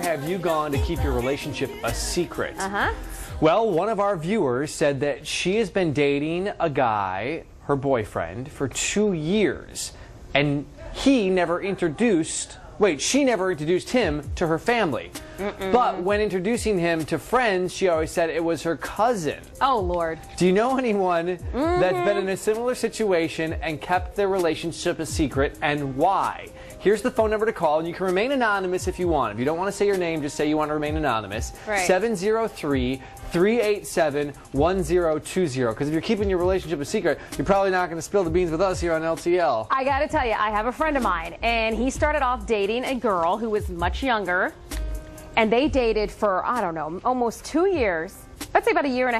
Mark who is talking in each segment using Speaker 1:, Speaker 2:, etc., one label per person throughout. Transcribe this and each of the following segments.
Speaker 1: have you gone to keep your relationship a secret?
Speaker 2: Uh-huh.
Speaker 1: Well, one of our viewers said that she has been dating a guy, her boyfriend, for 2 years, and she never introduced him to her family. But when introducing him to friends, she always said it was her cousin.
Speaker 2: Oh, Lord.
Speaker 1: Do you know anyone that's been in a similar situation and kept their relationship a secret, and why? Here's the phone number to call, and you can remain anonymous if you want. If you don't want to say your name, just say you want to remain anonymous.
Speaker 2: Right.
Speaker 1: 703-387-1020. Because if you're keeping your relationship a secret, you're probably not going to spill the beans with us here on LTL.
Speaker 2: I got to tell you, I have a friend of mine, and he started off dating a girl who was much younger, and they dated for, I don't know, almost 2 years. Let's say about 1.5 years.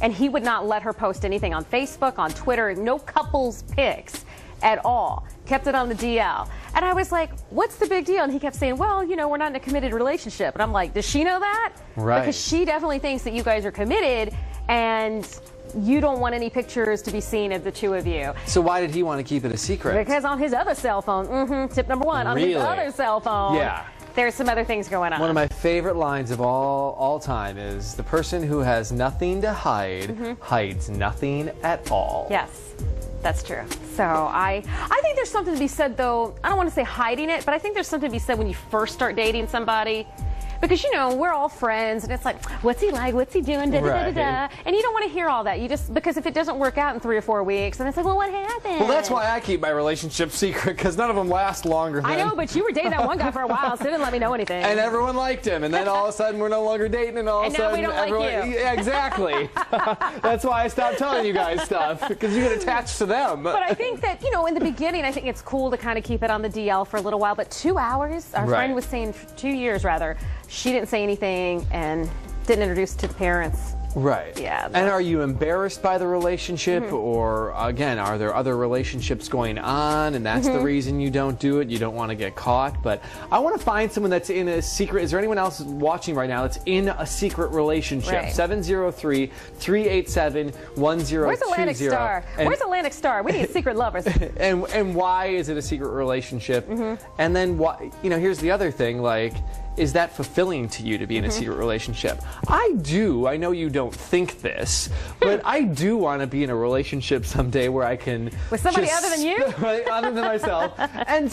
Speaker 2: And he would not let her post anything on Facebook, on Twitter, no couples pics at all. Kept it on the DL. And I was like, what's the big deal? And he kept saying, well, you know, we're not in a committed relationship. And I'm like, does she know that?
Speaker 1: Right.
Speaker 2: Because she definitely thinks that you guys are committed, and you don't want any pictures to be seen of the two of you.
Speaker 1: So why did he want to keep it a secret?
Speaker 2: Because on his other cell phone, tip number one, on his other cell phone,
Speaker 1: yeah,
Speaker 2: there's some other things going on.
Speaker 1: One of my favorite lines of all time is, the person who has nothing to hide hides nothing at all.
Speaker 2: Yes, that's true. So I think there's something to be said, though. I don't want to say hiding it, but I think there's something to be said when you first start dating somebody. Because, you know, we're all friends, and it's like, what's he like? What's he doing? Da, da, da, da, da. And you don't want to hear all that. You just, because if it doesn't work out in 3 or 4 weeks, then it's like, well, what happened?
Speaker 1: Well, that's why I keep my relationship secret, because none of them last longer than...
Speaker 2: I know, but you were dating that one guy for a while, so they didn't let me know anything.
Speaker 1: And everyone liked him, and then all of a sudden we're no longer dating, and all of a sudden
Speaker 2: now we don't
Speaker 1: everyone...
Speaker 2: like you.
Speaker 1: Yeah, exactly. That's why I stopped telling you guys stuff, because you get attached to them.
Speaker 2: But I think that, you know, in the beginning, I think it's cool to kind of keep it on the DL for a little while, but 2 hours, our friend was saying 2 years rather, she didn't say anything and didn't introduce to the parents.
Speaker 1: Right.
Speaker 2: Yeah.
Speaker 1: And are you embarrassed by the relationship, or again, are there other relationships going on, and that's the reason you don't do it? You don't want to get caught. But I want to find someone that's in a secret. Is there anyone else watching right now that's in a secret relationship?
Speaker 2: Right.
Speaker 1: 703-387-1020.
Speaker 2: Where's Atlantic Star? Where's Atlantic Star? We need secret lovers.
Speaker 1: and why is it a secret relationship? And then why? You know, here's the other thing. Like, is that fulfilling to you to be in a secret relationship? I do. I know you don't think this, but I do want to be in a relationship someday where I can...
Speaker 2: With somebody other than you?
Speaker 1: Other than myself. And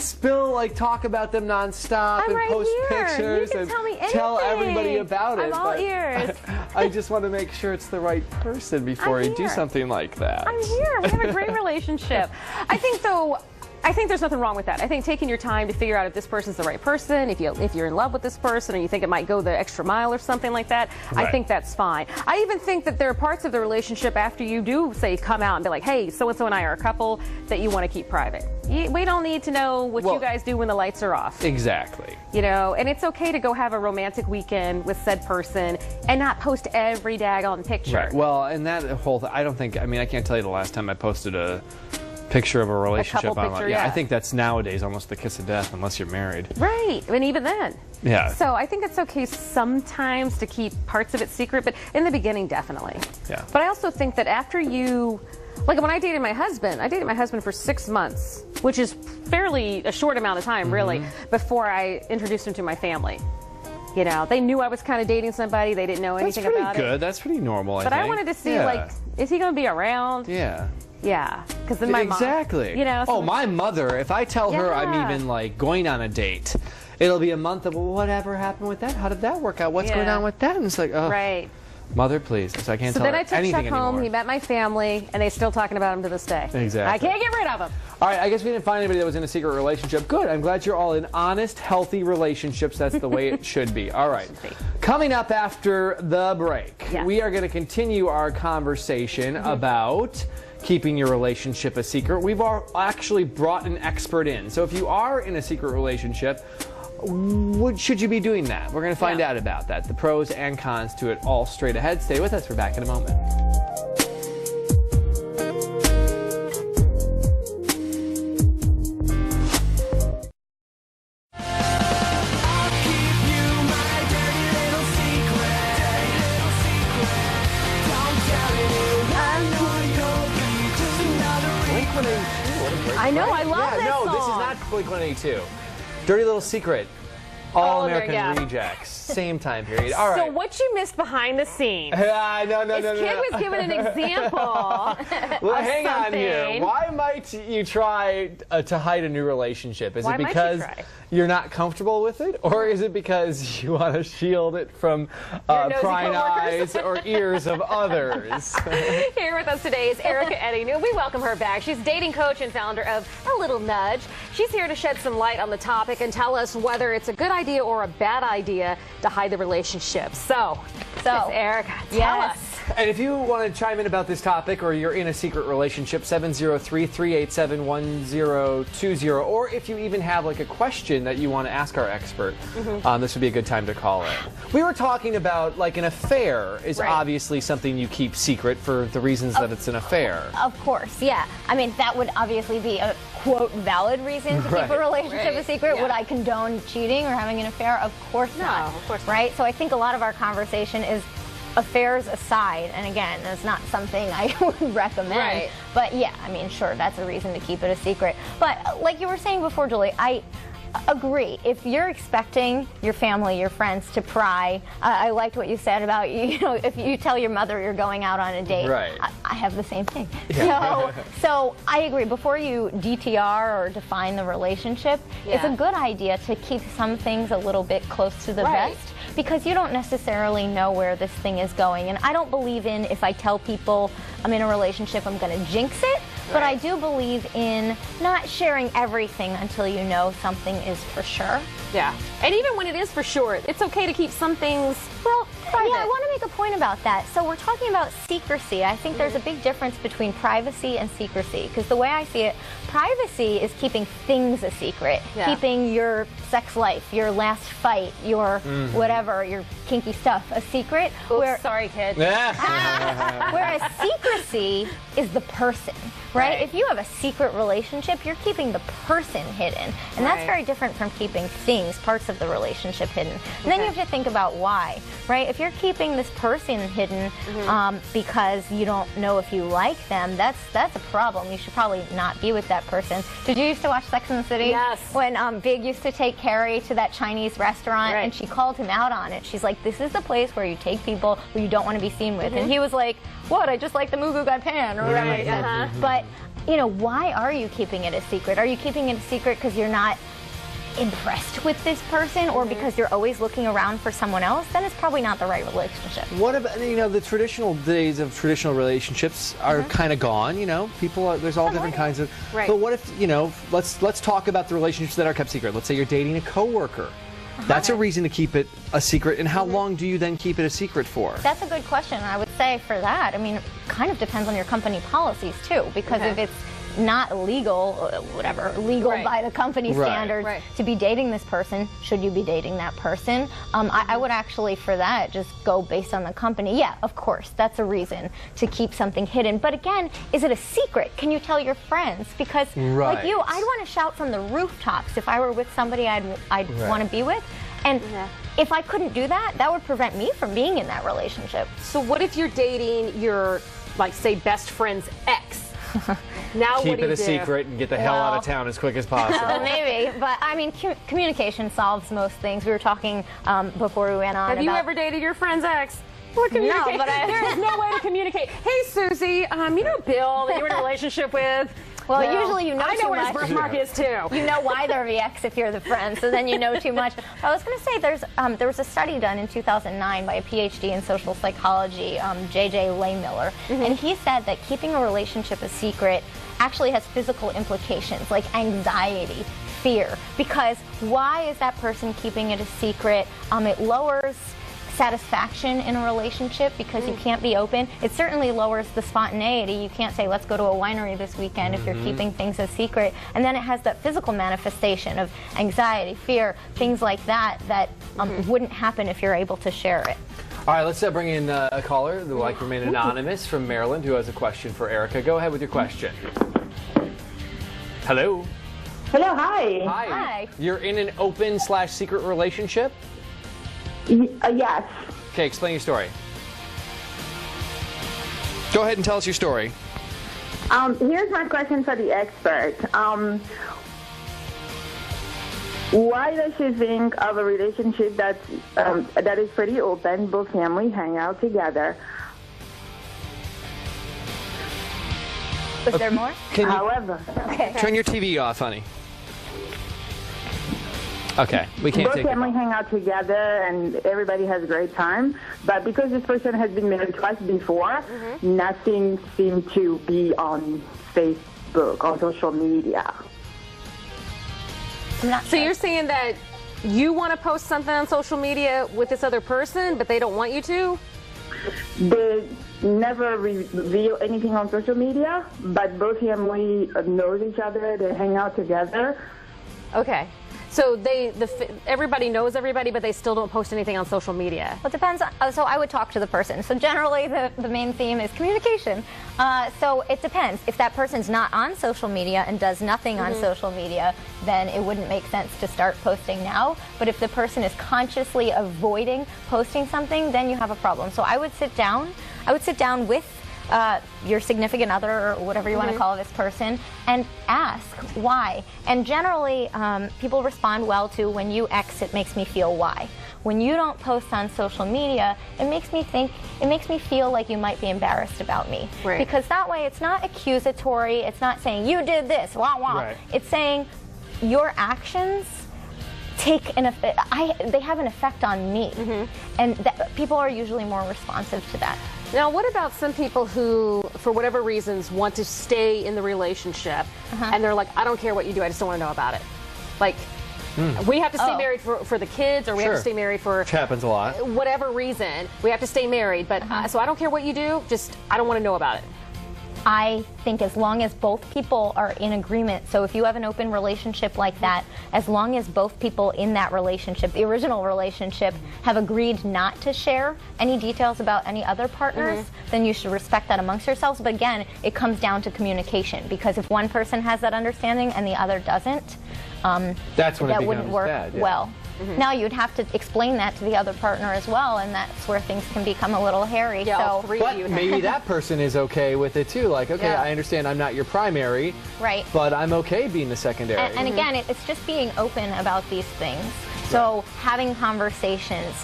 Speaker 1: talk about them nonstop,
Speaker 2: I'm
Speaker 1: and
Speaker 2: right
Speaker 1: post
Speaker 2: here.
Speaker 1: pictures,
Speaker 2: You can
Speaker 1: and
Speaker 2: tell me
Speaker 1: tell
Speaker 2: anything.
Speaker 1: everybody about it.
Speaker 2: I'm all ears.
Speaker 1: I just want to make sure it's the right person before I do something like that.
Speaker 2: I'm here. We have a great relationship. I think, though... I think there's nothing wrong with that. I think taking your time to figure out if this person's the right person, if you're in love with this person, or you think it might go the extra mile or something like that, I think that's fine. I even think that there are parts of the relationship after you do, say, come out and be like, hey, so-and-so and I are a couple, that you want to keep private. We don't need to know what you guys do when the lights are off.
Speaker 1: Exactly.
Speaker 2: You know, and it's okay to go have a romantic weekend with said person and not post every daggone picture.
Speaker 1: Right. Well, and that whole thing, I can't tell you the last time I posted a picture of a relationship online. I think that's nowadays almost the kiss of death unless you're married.
Speaker 2: Right, and even then.
Speaker 1: Yeah.
Speaker 2: So I think it's okay sometimes to keep parts of it secret, but in the beginning, definitely.
Speaker 1: Yeah.
Speaker 2: But I also think that after you, like when I dated my husband for 6 months, which is fairly a short amount of time, really, before I introduced him to my family. You know, they knew I was kind of dating somebody. They didn't know anything about it.
Speaker 1: That's pretty good. That's pretty normal, I think.
Speaker 2: But I wanted to see, like, is he going to be around?
Speaker 1: Yeah.
Speaker 2: Yeah, because then my mom...
Speaker 1: Exactly.
Speaker 2: You know,
Speaker 1: oh, my mother, if I tell her I'm even, like, going on a date, it'll be a month of, well, whatever happened with that? How did that work out? What's going on with that? And it's like, oh.
Speaker 2: Right.
Speaker 1: Mother, please. So I can't tell her anything anymore. So then I took Chuck home,
Speaker 2: he met my family, and they're still talking about him to this day.
Speaker 1: Exactly.
Speaker 2: I can't get rid of him.
Speaker 1: All right, I guess we didn't find anybody that was in a secret relationship. Good. I'm glad you're all in honest, healthy relationships. That's the way it should be. All right. Coming up after the break, we are going to continue our conversation about keeping your relationship a secret. We've actually brought an expert in. So if you are in a secret relationship, should you be doing that? We're going to find out about that. The pros and cons to it all straight ahead. Stay with us. We're back in a moment.
Speaker 2: I know, I love this song.
Speaker 1: No, this is not Blink-182. Dirty Little Secret. All American Rejects. Same time period. All right.
Speaker 2: So what you missed behind the scenes?
Speaker 1: No.
Speaker 2: This kid was given an example.
Speaker 1: Well, hang on here. Why might you try to hide a new relationship? Is it because you're not comfortable with it, or is it because you want to shield it from prying eyes or ears of others?
Speaker 2: Here with us today is Erika Ettin. We welcome her back. She's dating coach and founder of A Little Nudge. She's here to shed some light on the topic and tell us whether it's a good idea or a bad idea to hide the relationship. So Erika, tell us.
Speaker 1: And if you want to chime in about this topic, or you're in a secret relationship, 703-387-1020, or if you even have like a question that you want to ask our expert, this would be a good time to call in. We were talking about like an affair is obviously something you keep secret for the reasons that it's an affair.
Speaker 3: Of course, yeah. I mean, that would obviously be a quote valid reason to keep a relationship a secret. Yeah. Would I condone cheating or having an affair? Of course not.
Speaker 2: No, of course not.
Speaker 3: Right? So I think a lot of our conversation is affairs aside, and again, that's not something I would recommend.
Speaker 2: Right.
Speaker 3: But yeah, I mean, sure, that's a reason to keep it a secret. But like you were saying before, Julie, I agree. If you're expecting your family, your friends to pry, I liked what you said about, you know, if you tell your mother you're going out on a date.
Speaker 1: Right.
Speaker 3: I have the same thing. Yeah. So I agree. Before you DTR or define the relationship, it's a good idea to keep some things a little bit close to the vest, because you don't necessarily know where this thing is going. And I don't believe in, if I tell people I'm in a relationship, I'm going to jinx it. But I do believe in not sharing everything until you know something is for sure.
Speaker 2: Yeah. And even when it is for sure, it's okay to keep some things, well, private.
Speaker 3: Yeah, I want to make a point about that. So we're talking about secrecy. I think there's a big difference between privacy and secrecy, because the way I see it, privacy is keeping things a secret, keeping your sex life, your last fight, your whatever, your kinky stuff a secret.
Speaker 2: Oops, sorry, kid.
Speaker 3: Whereas secrecy is the person, right? If you have a secret relationship, you're keeping the person hidden. And that's very different from keeping things, parts of the relationship hidden. And then you have to think about why, right? If you're keeping this person hidden because you don't know if you like them, that's a problem. You should probably not be with that person. Did you used to watch Sex and the City?
Speaker 2: Yes.
Speaker 3: When Big used to take Carrie to that Chinese restaurant and she called him out on it. She's like, this is the place where you take people who you don't want to be seen with. And he was like, what? I just like the Moo Goo Gai Pan or whatever he said. But, you know, why are you keeping it a secret? Are you keeping it a secret because you're not impressed with this person, or because you're always looking around for someone else? Then it's probably not the right relationship.
Speaker 1: What about, you know, the traditional days of traditional relationships are kind of gone, you know? People are, there's all different kinds of, but what if, you know, let's talk about the relationships that are kept secret. Let's say you're dating a coworker. That's a reason to keep it a secret. And how long do you then keep it a secret for?
Speaker 3: That's a good question. I would say for that, I mean, it kind of depends on your company policies too, because if it's not legal, legal by the company standards to be dating this person, should you be dating that person? I would actually, for that, just go based on the company. Yeah, of course, that's a reason to keep something hidden. But again, is it a secret? Can you tell your friends? Because like you, I'd want to shout from the rooftops if I were with somebody I'd want to be with. And if I couldn't do that, that would prevent me from being in that relationship.
Speaker 2: So what if you're dating your, like, say, best friend's ex? Now
Speaker 1: keep it a secret and get the hell out of town as quick as possible.
Speaker 3: Maybe, but I mean, communication solves most things. We were talking before we went on.
Speaker 2: Have you ever dated your friend's ex? No, but there is no way to communicate. Hey, Susie, you know Bill that you were in a relationship with?
Speaker 3: Well, usually you know
Speaker 2: I know where his birthmark is too.
Speaker 3: You know why they're the ex if you're the friend, so then you know too much. I was going to say there was a study done in 2009 by a PhD in social psychology, J.J. Leymiller, and he said that keeping a relationship a secret actually has physical implications like anxiety, fear. Because why is that person keeping it a secret? It lowers satisfaction in a relationship because you can't be open. It certainly lowers the spontaneity. You can't say, let's go to a winery this weekend if you're keeping things a secret. And then it has that physical manifestation of anxiety, fear, things like that that wouldn't happen if you're able to share it.
Speaker 1: All right, let's bring in a caller who would like to remain anonymous from Maryland who has a question for Erika. Go ahead with your question. Hello.
Speaker 4: Hello, hi.
Speaker 3: Hi.
Speaker 1: You're in an open/secret relationship?
Speaker 4: Yes.
Speaker 1: Okay, explain your story. Go ahead and tell us your story.
Speaker 4: Here's my question for the expert. Why does she think of a relationship that is pretty open? Both families hang out together.
Speaker 3: Was there more?
Speaker 4: However,
Speaker 1: Turn your TV off, honey. Okay, we can't
Speaker 4: both
Speaker 1: take it.
Speaker 4: families hang out together and everybody has a great time. But because this person has been married twice before, nothing seemed to be on Facebook, on social media.
Speaker 2: So you're saying that you want to post something on social media with this other person, but they don't want you to?
Speaker 4: They never reveal anything on social media, but both families know each other. They hang out together.
Speaker 2: Okay. So everybody knows everybody, but they still don't post anything on social media.
Speaker 3: Well, it depends. So I would talk to the person. So generally, the main theme is communication. So it depends. If that person's not on social media and does nothing on social media, then it wouldn't make sense to start posting now. But if the person is consciously avoiding posting something, then you have a problem. So I would sit down. I would sit down with your significant other or whatever you want to call this person and ask why. And generally, people respond well to, when you X, it makes me feel why. When you don't post on social media, it makes me feel like you might be embarrassed about me.
Speaker 2: Right.
Speaker 3: Because that way it's not accusatory, it's not saying you did this, wah wah.
Speaker 1: Right.
Speaker 3: It's saying your actions they have an effect on me. And people are usually more responsive to that.
Speaker 2: Now, what about some people who, for whatever reasons, want to stay in the relationship, and they're like, I don't care what you do, I just don't want to know about it. Like, we have to stay married for the kids, or we have to stay married for...
Speaker 1: Which happens a lot.
Speaker 2: Whatever reason, we have to stay married, but so I don't care what you do, just I don't want to know about it.
Speaker 3: I think as long as both people are in agreement, so if you have an open relationship like that, as long as both people in that relationship, the original relationship, have agreed not to share any details about any other partners, then you should respect that amongst yourselves. But again, it comes down to communication, because if one person has that understanding and the other doesn't,
Speaker 1: that's when
Speaker 3: that
Speaker 1: it
Speaker 3: wouldn't work
Speaker 1: bad, yeah.
Speaker 3: well. Now you'd have to explain that to the other partner as well, and that's where things can become a little hairy.
Speaker 2: Yeah, all
Speaker 3: so,
Speaker 2: three of
Speaker 1: But
Speaker 2: you.
Speaker 1: maybe that person is okay with it too. Like, okay,
Speaker 2: Yeah.
Speaker 1: I understand I'm not your primary,
Speaker 3: right.
Speaker 1: but I'm okay being the secondary.
Speaker 3: And again, it's just being open about these things. So having conversations,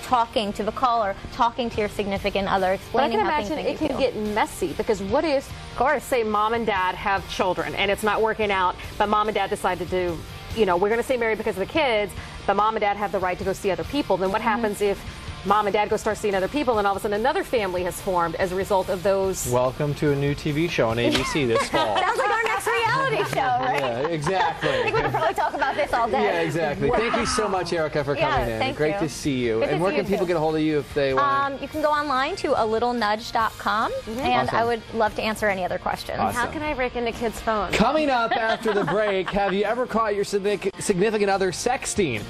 Speaker 3: talking to the caller, talking to your significant other,
Speaker 2: Well, I
Speaker 3: explaining
Speaker 2: can
Speaker 3: how
Speaker 2: imagine
Speaker 3: things
Speaker 2: it
Speaker 3: make
Speaker 2: can
Speaker 3: you
Speaker 2: get messy, because what if, of course, say mom and dad have children and it's not working out, but mom and dad decide to do, we're going to stay married because of the kids, but mom and dad have the right to go see other people. Then what happens if mom and dad go start seeing other people, and all of a sudden another family has formed as a result of those?
Speaker 1: Welcome to a new TV show on ABC this fall.
Speaker 3: Sounds like our next reality show, right?
Speaker 1: Yeah, exactly.
Speaker 3: I think we could probably talk about this all day.
Speaker 1: Yeah, exactly.
Speaker 3: Wow.
Speaker 1: Thank you so much, Erika, for coming in.
Speaker 3: thank
Speaker 1: Great
Speaker 3: you.
Speaker 1: to see you.
Speaker 3: Good to
Speaker 1: And where
Speaker 3: see
Speaker 1: can
Speaker 3: you
Speaker 1: people
Speaker 3: too.
Speaker 1: get a hold of you if they want?
Speaker 3: You can go online to alittle-nudge.com, and
Speaker 1: Awesome.
Speaker 3: I would love to answer any other questions.
Speaker 1: Awesome.
Speaker 2: How can I break into kids' phones?
Speaker 1: Coming up after the break, have you ever caught your significant other sexting?